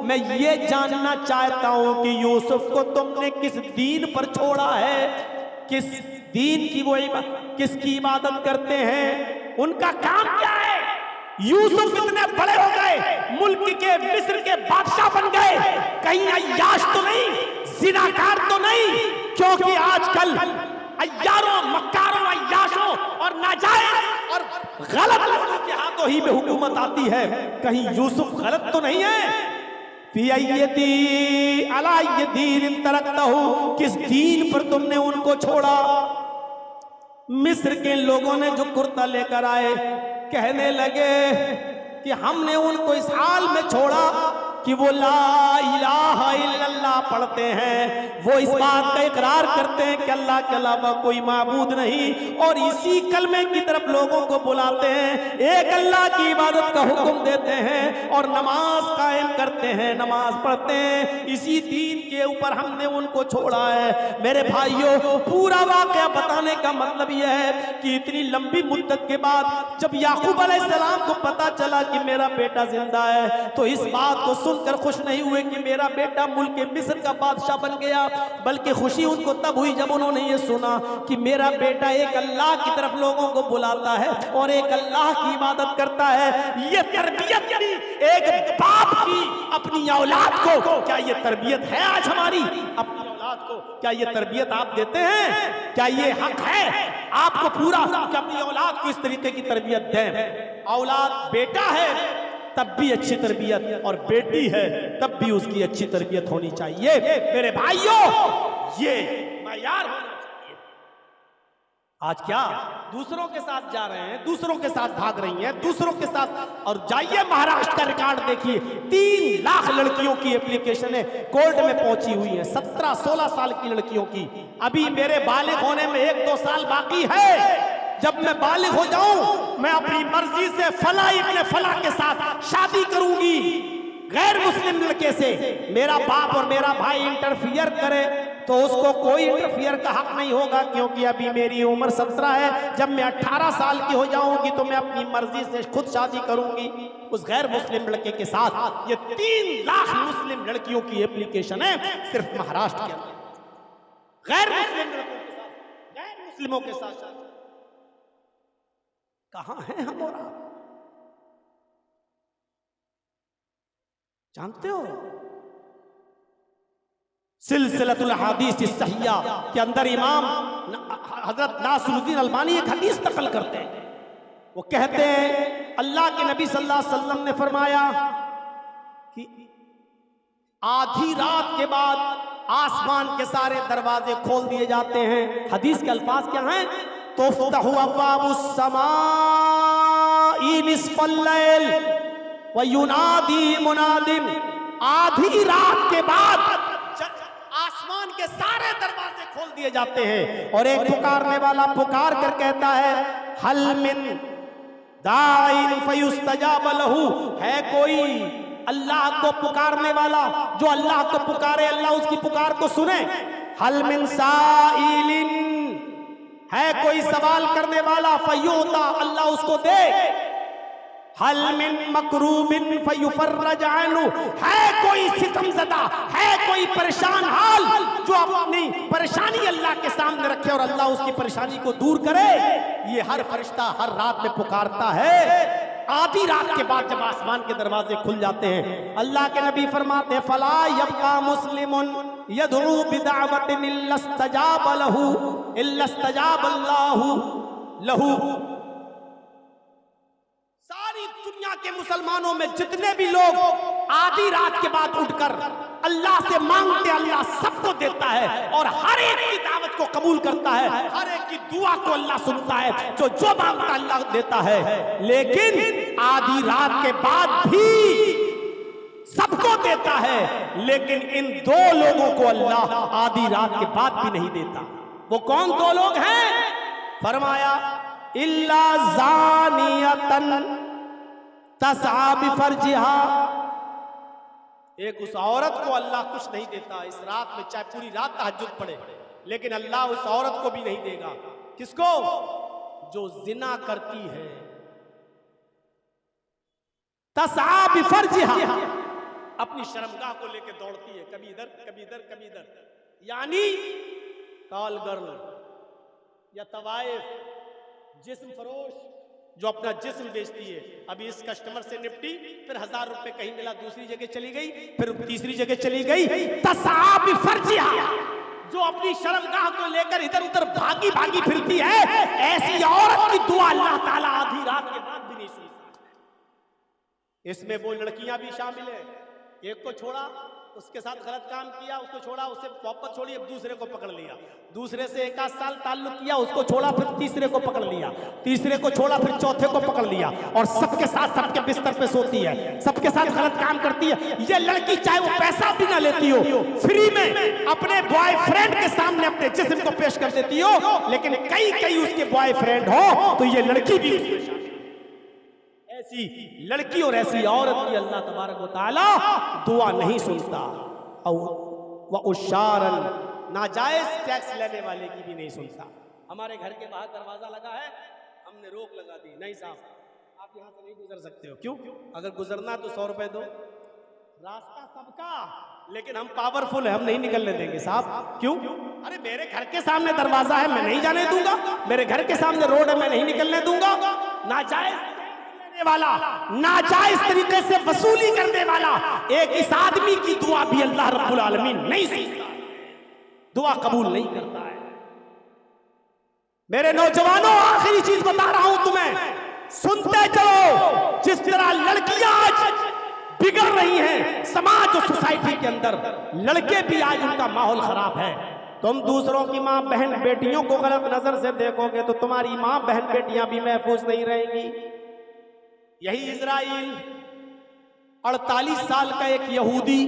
मैं ये जानना चाहता हूं कि यूसुफ को तुमने किस दीन पर छोड़ा है, किस दीन की वो किसकी इबादत करते हैं, उनका काम क्या है। यूसुफ इतने बड़े हो गए, मुल्क के मिस्र के बादशाह बन गए, कहीं अय्याश तो नहीं, जिनाकार तो नहीं, क्योंकि आजकल अय्यारों, मक्कारों, अय्याशों और नाजायज और गलत लोगों के हाथों ही में हुकूमत आती है। कहीं यूसुफ गलत तो नहीं है। फी अय्यदी अला यदीन तरक्तहू, किस दीन पर तुमने उनको छोड़ा। मिस्र के लोगों ने जो कुर्ता लेकर आए कहने लगे कि हमने उनको इस हाल में छोड़ा कि वो ला इलाहा इल्लल्लाह पढ़ते हैं, वो इस बात का इकरार करते हैं कि अल्लाह के अलावा कोई माबूद नहीं, और इसी कलमे की तरफ लोगों को बुलाते हैं, एक अल्लाह की इबादत का हुक्म देते हैं और नमाज कायम करते हैं, नमाज पढ़ते हैं। इसी दीन के ऊपर हमने उनको छोड़ा है। मेरे भाइयों, पूरा वाकया बताने का मतलब यह है कि इतनी लंबी मुद्दत के बाद जब याकूब अलैहिस्सलाम को पता चला कि मेरा बेटा जिंदा है, तो इस बात को सुनकर खुश नहीं हुए कि मेरा बेटा मुल्क मिस्र का बादशाह बन गया, बल्कि खुशी उनको तब हुई जब उन्होंने ये सुना कि मेरा बेटा एक अल्लाह की तरफ लोगों को बुलाता है और एक अल्लाह की इबादत करता है। ये तरबियत भी एक बाप की अपनी औलाद को, क्या ये तरबियत है आज हमारी अपनी औलाद को? क्या ये तरबियत आप देते हैं? क्या ये हक है आपको पूरा कि अपनी औलाद को इस तरीके की तरबियत दें? औलाद बेटा है तब भी अच्छी तरबियत, और बेटी है तब भी उसकी अच्छी तरबियत होनी चाहिए। मेरे भाइयों, ये मयार होना चाहिए। आज क्या दूसरों के साथ जा रहे हैं, दूसरों के साथ भाग रही हैं, दूसरों के साथ। और जाइए महाराष्ट्र का रिकॉर्ड देखिए, 3 लाख लड़कियों की एप्लीकेशनें कोर्ट में पहुंची हुई हैं, 17-16 साल की लड़कियों की। अभी मेरे बालिग होने में 1-2 साल बाकी है। जब मैं बालिग हो जाऊं, मैं अपनी मर्जी से फला इब्ने फला के साथ शादी करूंगी, गैर मुस्लिम लड़के से। मेरा बाप और मेरा भाई इंटरफियर करे तो उसको कोई इंटरफियर का हक नहीं होगा, क्योंकि अभी मेरी उम्र 17 है। जब मैं 18 साल की हो जाऊंगी तो मैं अपनी मर्जी से खुद शादी करूंगी उस गैर मुस्लिम लड़के के साथ। ये 3 लाख मुस्लिम लड़कियों की एप्लीकेशन है सिर्फ महाराष्ट्र के अंदर, गैर मुस्लिम लड़कों के साथ, गैर मुस्लिमों के साथ शादी। कहां है हम और आप? जानते हो, सिलसिलतुल हदीस सहिया के अंदर इमाम हजरत नासिरुद्दीन अलबानी एक हदीस नकल करते हैं। वो कहते हैं अल्लाह के नबी सल्लल्लाहु अलैहि वसल्लम ने फरमाया कि आधी रात के बाद आसमान के सारे दरवाजे खोल दिए जाते हैं। हदीस के अल्फाज क्या हैं? तुफ्तहु अब्वाबुस समाई निस्फल लैल व युनादी मुनादिम। आधी रात के बाद आसमान के सारे दरवाजे खोल दिए जाते हैं और एक पुकारने वाला पुकार कर कहता है हल मिन दाइन फयुस्तजाब लहू। है कोई अल्लाह को पुकारने वाला जो अल्लाह को पुकारे, अल्लाह उसकी पुकार को सुने। हल मिन साइलिन, है कोई सवाल करने वाला, फयूता, अल्लाह उसको दे। हल मिन मकरूबिन फयुफर्रज अन्हु, है कोई सितमज़दा, है कोई परेशान हाल जो अपनी परेशानी अल्लाह के सामने रखे और अल्लाह उसकी परेशानी को दूर करे। ये हर फरिश्ता हर रात में पुकारता है। आधी रात के बाद जब आसमान के दरवाजे खुल जाते हैं, अल्लाह के नबी फरमाते हैं फला यबका मुस्लिमुन यदउ बिदावतिन इल्लस्तजाब लहू इल्लस्तजाब अल्लाहु लहू। सारी दुनिया के मुसलमानों में जितने भी लोग आधी रात के बाद उठकर अल्लाह से मांगते, अल्लाह सबको देता है और हर एक की दावत को कबूल करता है, हर एक की दुआ को अल्लाह सुनता है, जो मांगता अल्लाह देता है। लेकिन आधी रात के बाद भी सबको देता है, लेकिन इन दो लोगों को अल्लाह आधी रात के बाद भी नहीं देता। वो कौन दो लोग हैं? फरमाया इल्ला ज़ानियतन तसआ बिफरजिहा, एक उस औरत को अल्लाह कुछ नहीं देता इस रात में, चाहे पूरी रात तहज्जुद पड़े, लेकिन अल्लाह उस औरत को भी नहीं देगा। किसको? जो जिना करती है। तसआ बिफरजिहा, अपनी शर्मगाह को लेकर दौड़ती है, कभी इधर कभी इधर कभी इधर, यानी कॉल गर्ल या तवाइफ, जिस्म फरोश जो अपना जिस्म बेचती है। अभी इस कस्टमर से निपटी, फिर 1000 रुपए कहीं मिला, दूसरी जगह चली गई, फिर तीसरी जगह चली गई। तसआ बिफरजिहा, जो अपनी शर्मगाह को लेकर इधर उधर भागी भागी फिरती है, ऐसी औरत की दुआ अल्लाह ताला आधी रात के बाद भी नहीं सुनता। इसमें वो लड़कियां भी शामिल है। एक को छोड़ा, उसके साथ गलत काम किया, उसको छोड़ा, उससे मोहब्बत छोड़ी, अब दूसरे को पकड़ लिया, दूसरे से 1 आध साल ताल्लुक किया, उसको छोड़ा, फिर तीसरे को पकड़ लिया, तीसरे को छोड़ा, फिर चौथे को पकड़ लिया, और सबके साथ सबके बिस्तर पे सोती है, सबके साथ गलत काम करती है। ये लड़की चाहे वो पैसा भी ना लेती हो, फ्री में अपने बॉयफ्रेंड के सामने अपने जिस्म को पेश कर देती हो, लेकिन कई उसके बॉयफ्रेंड हो तो ये लड़की भी उसमें शामिल। ऐसी लड़की और ऐसी औरत की अल्लाह तबारक व तआला दुआ नहीं सुनता। और उशारन, नाजायज टैक्स लेने वाले की भी नहीं सुनता। हमारे घर के बाहर दरवाजा लगा है, हमने रोक लगा दी, नहीं साहब आप यहाँ से नहीं गुजर सकते हो। क्यों? अगर गुजरना तो 100 रुपए दो। रास्ता सबका, लेकिन हम पावरफुल है, हम नहीं निकलने देंगे साहब। क्यों? अरे मेरे घर के सामने दरवाजा है, मैं नहीं जाने दूंगा, मेरे घर के सामने रोड है, मैं नहीं निकलने दूंगा। नाजायज वाला, नाजायज तरीके से वसूली करने वाला एक इस आदमी की दुआ भी अल्लाह रब्बुल आलमीन नहीं सुनता, दुआ कबूल नहीं करता है। मेरे नौजवानों, आखिरी चीज बता रहा हूं तुम्हें, सुनते चलो। जिस तरह लड़कियां आज बिगड़ रही हैं समाज और सोसाइटी के अंदर, लड़के भी आज उनका माहौल खराब है। तुम दूसरों की मां बहन बेटियों को गलत नजर से देखोगे तो तुम्हारी मां बहन बेटियां भी महफूज नहीं रहेंगी। यही इजराइल, 48 साल का एक यहूदी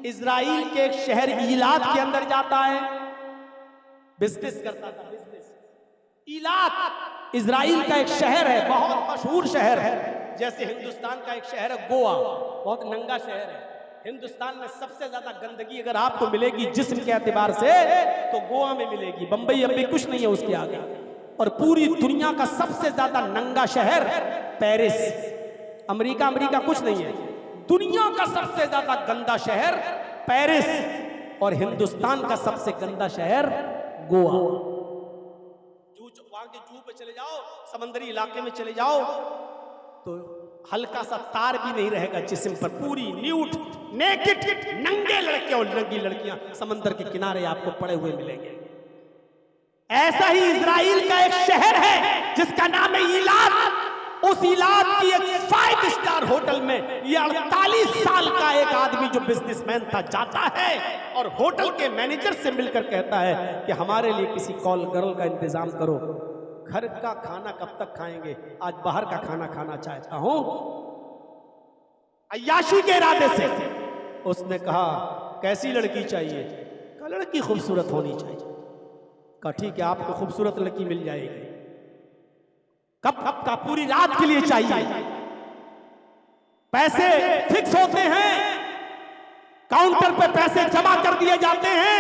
इजराइल के एक शहर ईलात के अंदर जाता है, बिजनेस करता था, बिजनेस। ईलात इजराइल का एक शहर है, बहुत मशहूर शहर है, जैसे हिंदुस्तान का एक शहर है गोवा, बहुत नंगा शहर है। हिंदुस्तान में सबसे ज्यादा गंदगी अगर आपको मिलेगी जिस्म के एतबार से तो गोवा में मिलेगी, बंबई अब भी कुछ नहीं है उसके आगे। और पूरी दुनिया का सबसे ज्यादा नंगा शहर पेरिस, अमेरिका कुछ नहीं है, दुनिया का सबसे ज्यादा गंदा शहर पेरिस, और हिंदुस्तान का सबसे गंदा शहर गोवा। वहां के जू पे चले जाओ, समंदरी इलाके में चले जाओ तो हल्का सा तार भी नहीं रहेगा जिस्म पर, पूरी न्यूड नेकेड नंगे लड़के और नंगी लड़कियां समंदर के किनारे आपको पड़े हुए मिलेंगे। ऐसा ही इजराइल का एक शहर है जिसका नाम है ईलात। उस ईलात की एक 5 स्टार होटल में ये 48 साल का एक आदमी जो बिजनेसमैन था जाता है और होटल के मैनेजर से मिलकर कहता है कि हमारे लिए किसी कॉल गर्ल का इंतजाम करो, घर का खाना कब तक खाएंगे, आज बाहर का खाना खाना चाहता हूं। अय्याशी के इरादे से उसने कहा कैसी लड़की चाहिए? कहा लड़की खूबसूरत होनी चाहिए। कहा ठीक है आपको खूबसूरत लड़की मिल जाएगी। कब का? पूरी रात के लिए चाहिए। पैसे फिक्स होते हैं, काउंटर पे पैसे जमा कर दिए जाते हैं।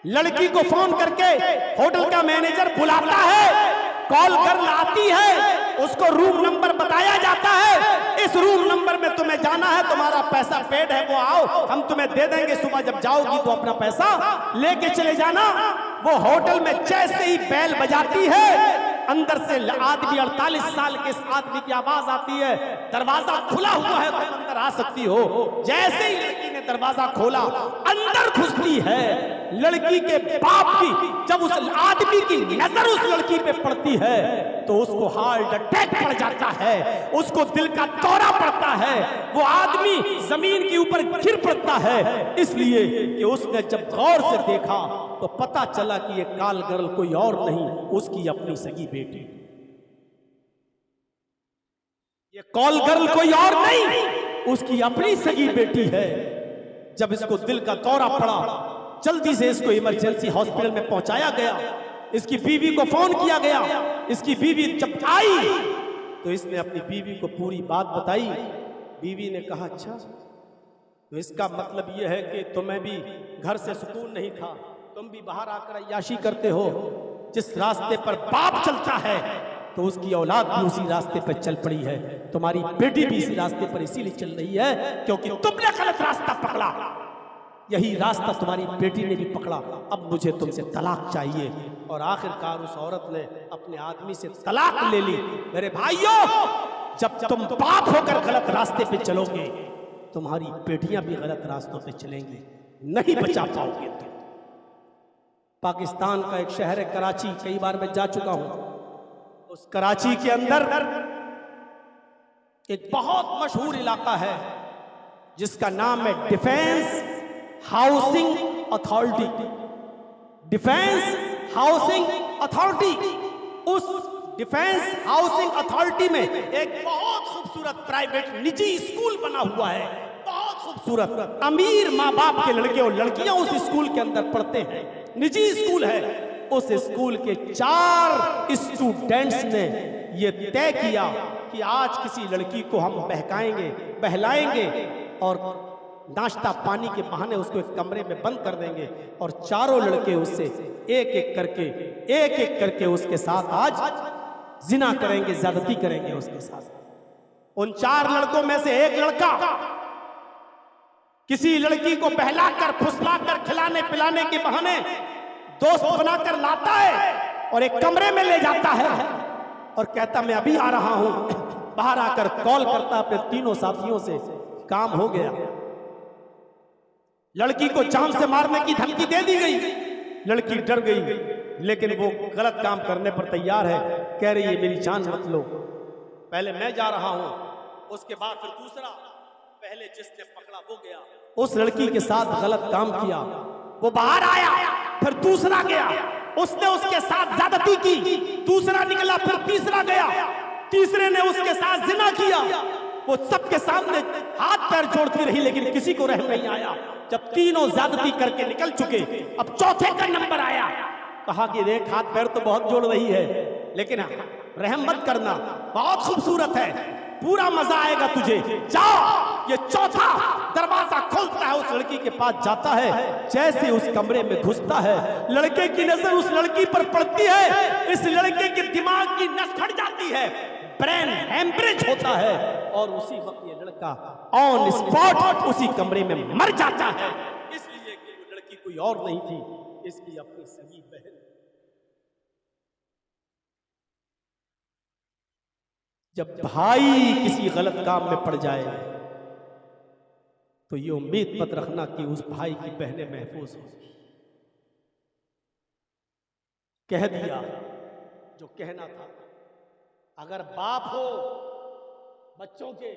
लड़की को फोन करके होटल का मैनेजर बुलाता है, कॉल कर लाती है, उसको रूम नंबर बताया जाता है, इस रूम नंबर में तुम्हें जाना है, तुम्हारा पैसा पेड है, वो आओ हम तुम्हें दे देंगे, सुबह जब जाओगी तो अपना पैसा लेके चले जाना। वो होटल में जैसे ही बेल बजाती है, अंदर से आदमी 48 साल के आदमी की आवाज आती है, दरवाजा खुला हुआ है, तुम अंदर आ सकती हो। जैसे ही लड़की ने दरवाजा खोला, अंदर घुसती है, लड़की के बाप की जब उस आदमी की नजर उस लड़की पे पड़ती है तो उसको हार्ट अटैक पड़ जाता है, उसको दिल का दौरा पड़ता है, वो आदमी जमीन के ऊपर गिर पड़ता है, इसलिए कि उसने जब गौर से देखा तो पता चला कि ये काल गर्ल कोई और नहीं, उसकी अपनी सगी बेटी। ये कॉल गर्ल कोई और नहीं, उसकी अपनी सगी बेटी है। जब इसको दिल का दौरा पड़ा, जल्दी से इसको इमरजेंसी हॉस्पिटल में पहुंचाया गया, इसकी बीवी को फोन किया गया। इसकी बीवी जब आई तो इसने अपनी बीवी को पूरी बात बताई। बीवी ने कहा अच्छा, तो इसका मतलब यह है कि तुम्हें भी घर से सुकून नहीं था, तुम भी बाहर आकर अय्याशी करते हो। जिस रास्ते पर बाप चलता है तो उसकी औलाद भी उसी रास्ते पर चल पड़ी है। तुम्हारी बेटी भी इसी रास्ते पर इसीलिए चल रही है क्योंकि तुमने गलत रास्ता पकड़ा, यही रास्ता तुम्हारी बेटी ने भी पकड़ा। अब मुझे तुमसे तलाक चाहिए। और आखिरकार उस औरत ने अपने आदमी से तलाक ले ली। मेरे भाइयों, जब तुम बाप होकर गलत रास्ते पे चलोगे, तुम्हारी बेटियां भी गलत रास्तों पे चलेंगी, नहीं बचा पाओगे तुम। पाकिस्तान का एक शहर है कराची, कई बार मैं जा चुका हूं। उस कराची के अंदर एक बहुत मशहूर इलाका है जिसका नाम है defence housing authority. Defence housing authority. उस डिफेंस हाउसिंग अथॉरिटी में एक बहुत खूबसूरत प्राइवेट निजी स्कूल बना हुआ है, बहुत खूबसूरत। अमीर माँ बाप के लड़के और लड़कियां उस स्कूल के अंदर पढ़ते हैं, निजी स्कूल है। उस स्कूल के 4 स्टूडेंट्स ने यह तय किया कि आज किसी लड़की को हम बहकाएंगे, बहलाएंगे और नाश्ता पानी के बहाने उसको एक कमरे में बंद कर देंगे और चारों लड़के उससे एक एक करके उसके साथ आज जिना करेंगे, ज्यादती करेंगे उसके साथ। उन 4 लड़कों में से एक लड़का किसी लड़की को बहलाकर फुसलाकर खिलाने पिलाने के बहाने दोस्त बनाकर लाता है और एक कमरे में ले जाता है और कहता मैं अभी आ रहा हूं। बाहर आकर कॉल करता अपने तीनों साथियों से, काम हो गया। लड़की को जान से मारने की धमकी दे दी गई। लड़की डर गई, लेकिन वो गलत काम करने पर तैयार है। कह रही है मेरी जान मत लो, पहले मैं जा रहा हूं, उसके बाद फिर दूसरा। पहले जिसने पकड़ा वो गया, उस लड़की के साथ गलत काम किया, वो बाहर आया, फिर दूसरा गया, उसने उसके साथ ज्यादती की, दूसरा निकला, फिर तीसरा गया, तीसरे ने उसके साथ जिना किया। वो सबके सामने हाथ पैर जोड़ती रही लेकिन किसी को रहम नहीं आया। जब तीनों ज्यादती करके निकल चुके, अब चौथे का नंबर आया। कहा कि देख हाथ पैर तो बहुत जोड़ रही है लेकिन रहम मत करना, बहुत खूबसूरत है, पूरा मजा आएगा तुझे, जाओ। ये चौथा दरवाजा खोलता है, उस लड़की के पास जाता है। जैसे उस कमरे में घुसता है, लड़के की नजर उस लड़की पर पड़ती है। इस लड़के के दिमाग की नस फट जाती है, ब्रेन हेमरेज होता है और उसी वक्त ये लड़का ऑन स्पॉट उसी कमरे में मर जाता है। इसलिए कि वो लड़की कोई और नहीं थी, इसकी अपनी सगी बहन। जब भाई किसी गलत काम में पड़ जाए तो ये उम्मीद मत रखना कि उस भाई की बहनें महफूज होंगी। कह दिया जो कहना था। अगर बाप हो, बच्चों के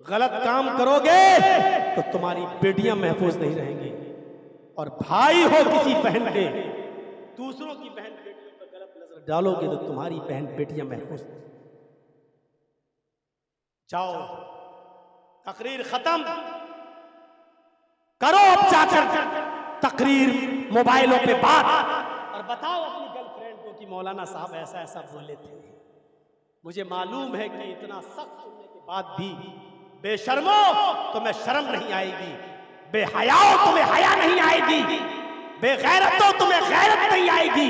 गलत काम करोगे तो तुम्हारी बेटियां महफूज नहीं रहेंगी, और भाई हो किसी बहन के, दूसरों की बहन बेटियों पर गलत नजर डालोगे तो तुम्हारी बहन बेटियां महफूज नहीं। जाओ, तकरीर खत्म करो, अब जाकर तकरीर मोबाइलों पे बात और बताओ अपनी गर्लफ्रेंड को कि मौलाना साहब ऐसा ऐसा बोले थे। मुझे मालूम है कि इतना सख्त सुनने के बाद भी बेशर्मो तुम्हें शर्म नहीं आएगी, बेहयाओ तुम्हें हया नहीं आएगी, बेगैरतो तुम्हें गैरत नहीं आएगी।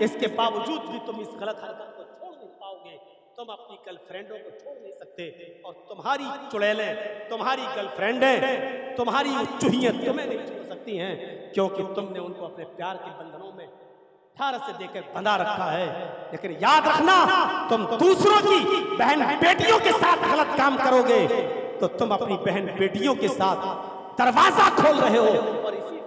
इसके बावजूद भी तुम इस गलत हरकत को छोड़ नहीं पाओगे। तुम अपनी गर्लफ्रेंडों को छोड़ नहीं सकते, और तुम्हारी चुड़ैलें, तुम्हारी गर्लफ्रेंडें, तुम्हारी चूहियां तुम्हें नहीं छोड़ सकती हैं, क्योंकि तुमने उनको अपने प्यार के बंधनों में ठार से देकर बंधा रखा है। लेकिन याद रखना, तुम दूसरों की बहन बेटियों के साथ गलत काम करोगे तो तुम अपनी बहन बेटियों के साथ दरवाजा खोल रहे हो। और इसी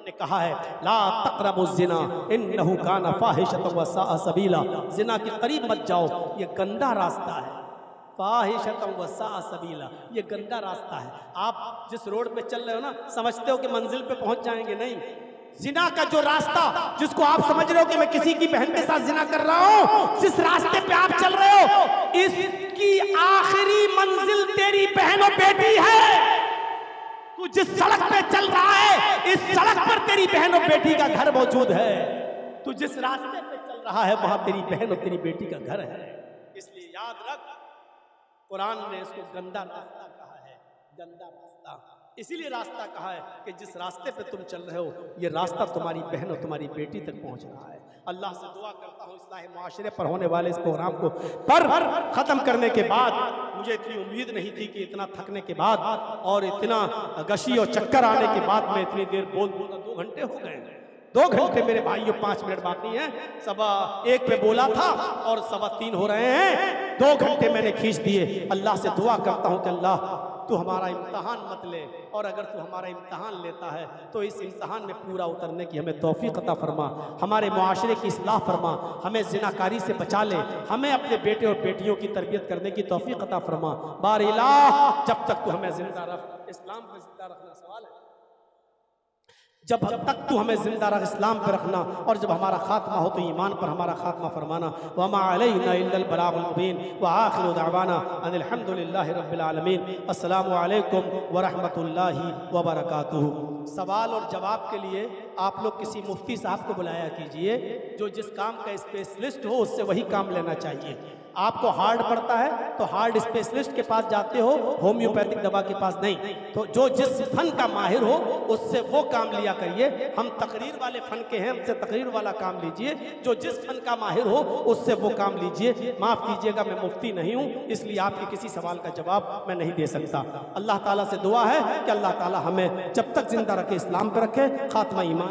ने कहा है, ला तक़रबु ज़िना इन्नहु काना फ़ाहिशतन व साअ सबीला, जिना के करीब मत जाओ, ये गंदा रास्ता है। फ़ाहिशतन व साअ सबीला, ये गंदा रास्ता है। आप जिस रोड पे चल रहे हो ना, समझते हो कि मंजिल पे पहुंच जाएंगे, नहीं। जिना का जो रास्ता, जिसको आप समझ रहे हो कि मैं किसी की बहन के साथ जिना कर रहा हूं, जिस रास्ते पे आप चल रहे हो, इसकी आखिरी मंजिल तेरी बहन और बेटी है। तू जिस सड़क पे चल रहा है, इस सड़क पर तेरी बहन और बेटी का घर मौजूद है। तू जिस रास्ते पे चल रहा है, वहां तेरी बहन और तेरी बेटी का घर है। इसलिए याद रख, कुरान ने इसको गंदा रास्ता कहा है, गंदा रास्ता। इसीलिए रास्ता कहा है कि जिस रास्ते पे तुम चल रहे हो, ये रास्ता तुम्हारी बहन और तुम्हारी बेटी तक पहुंच रहा है। अल्लाह से दुआ करता हूँ, इस्लाह मुआशरे पर होने वाले इस प्रोग्राम को पर ख़त्म करने के बाद, मुझे इतनी उम्मीद नहीं थी कि इतना थकने के बाद और इतना गशी और चक्कर आने के बाद मैं इतनी देर बोल 2 घंटे हो गए। 2 घंटे मेरे भाइयों, 5 मिनट बाकी हैं। 1:15 पे बोला था और 3:15 हो रहे हैं। 2 घंटे मैंने खींच दिए। अल्लाह से दुआ करता हूँ कि अल्लाह तू हमारा इम्तहान मत ले, और अगर तू हमारा इम्तहान लेता है तो इस इम्तहान में पूरा उतरने की हमें तौफीक अता फरमा, हमारे मुआशरे की इस्लाह फरमा, हमें ज़िनाकारी से बचा ले, हमें अपने बेटे और बेटियों की तरबियत करने की तौफीक अता फरमा। बारिलाह, जब तक तू हमें जिंदा रख, इस्लाम पर जिंदा रखना सवाल है, जब तक तू हमें जिंदा रख, इस्लाम पर रखना, और जब हमारा खात्मा हो तो ईमान पर हमारा खात्मा फरमाना। वमा अलैना इल्लल बलागुल मुबीन व आखिरु दअवाना अनिल हम्दुलिल्लाहि रब्बिल आलमीन। अस्सलामु अलैकुम व रहमतुल्लाहि व बरकातुहू। सवाल और जवाब के लिए आप लोग किसी मुफ्ती साहब को बुलाया कीजिए, जो जिस काम का स्पेशलिस्ट हो उससे वही काम लेना चाहिए। आपको हार्ड पड़ता है तो हार्ड स्पेशलिस्ट के पास जाते हो, होम्योपैथिक दवा के पास नहीं। तो जो जिस फन का माहिर हो उससे वो काम लिया करिए। हम तकरीर वाले फन के हैं, हमसे तकरीर वाला काम लीजिए। जो जिस फन का माहिर हो उससे वो काम लीजिए। माफ़ कीजिएगा, मैं मुफ्ती नहीं हूँ, इसलिए आपके किसी सवाल का जवाब मैं नहीं दे सकता। अल्लाह ताला से दुआ है कि अल्लाह ताला हमें जब तक जिंदा रखे, इस्लाम पर रखे, खात्मा ईमान